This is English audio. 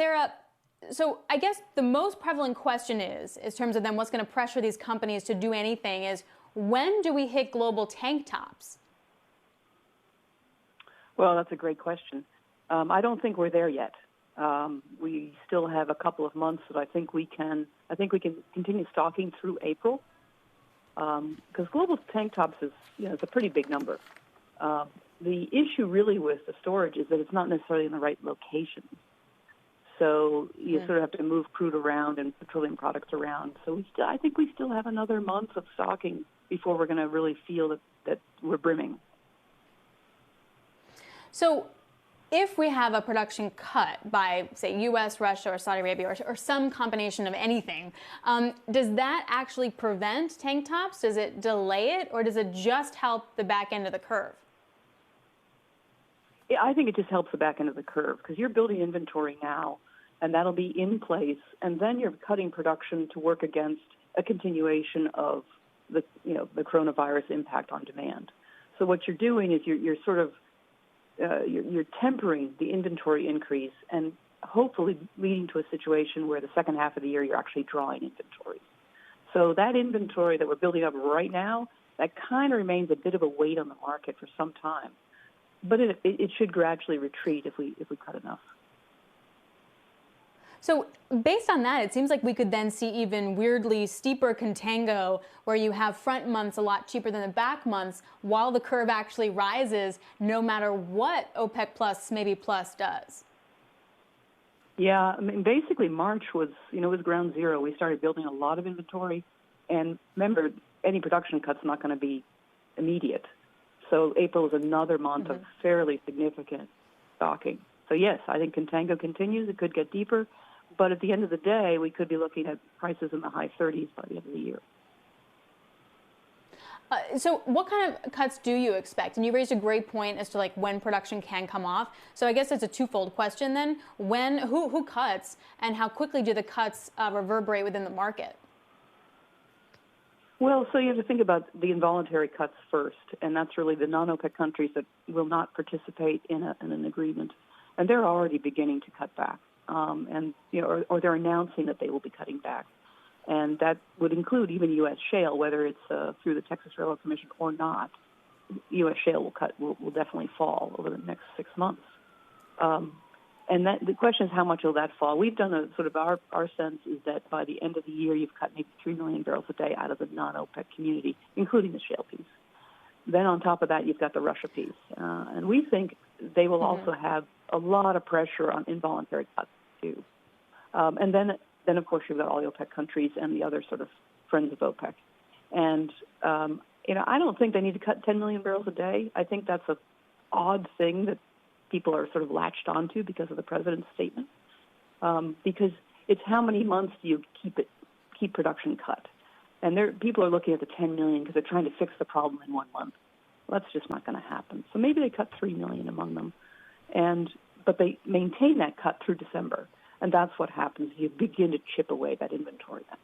Sarah, so I guess the most prevalent question is, in terms of then what's going to pressure these companies to do anything, is when do we hit global tank tops? Well, that's a great question. I don't think we're there yet. We still have a couple of months that I think we can continue stocking through April, because global tank tops is, it's a pretty big number. The issue really with the storage is that it's not necessarily in the right location. So you sort of have to move crude around and petroleum products around. So I think we still have another month of stocking before we're going to really feel that we're brimming. So if we have a production cut by, say, U.S., Russia, or Saudi Arabia, or some combination of anything, does that actually prevent tank tops? Does it delay it, or does it just help the back end of the curve? Yeah, I think it just helps the back end of the curve, because you're building inventory now, and that'll be in place, and then you're cutting production to work against a continuation of the coronavirus impact on demand. So what you're doing is you're sort of you're tempering the inventory increase and hopefully leading to a situation where the second half of the year you're actually drawing inventory. So that inventory that we're building up right now, that kind of remains a bit of a weight on the market for some time. But it should gradually retreat if we cut enough. So based on that, it seems like we could then see even weirdly steeper contango, where you have front months a lot cheaper than the back months, while the curve actually rises, no matter what OPEC plus, maybe plus, does. Yeah, I mean, basically March was ground zero. We started building a lot of inventory, and remember, any production cut's not going to be immediate. So April is another month of fairly significant stocking. So yes, I think contango continues. It could get deeper. But at the end of the day, we could be looking at prices in the high 30s by the end of the year. So what kind of cuts do you expect? And you raised a great point as to like when production can come off. So I guess it's a twofold question then. Who cuts, and how quickly do the cuts reverberate within the market? Well, so you have to think about the involuntary cuts first, and that's really the non-OPEC countries that will not participate in an agreement. And they're already beginning to cut back. Or they're announcing that they will be cutting back. And that would include even U.S. shale, whether it's through the Texas Railroad Commission or not. U.S. shale will definitely fall over the next 6 months. And the question is, how much will that fall? We've done a sort of our sense is that by the end of the year, you've cut maybe 3 million barrels a day out of the non-OPEC community, including the shale piece. Then on top of that, you've got the Russia piece. And we think they will also have a lot of pressure on involuntary cuts, too. And then, of course, you've got all the OPEC countries and the other sort of friends of OPEC. And, I don't think they need to cut 10 million barrels a day. I think that's an odd thing that people are sort of latched onto because of the president's statement. Because it's how many months do you keep production cut? And people are looking at the 10 million because they're trying to fix the problem in 1 month. Well, that's just not going to happen. So maybe they cut 3 million among them. But they maintain that cut through December. And that's what happens. You begin to chip away that inventory then.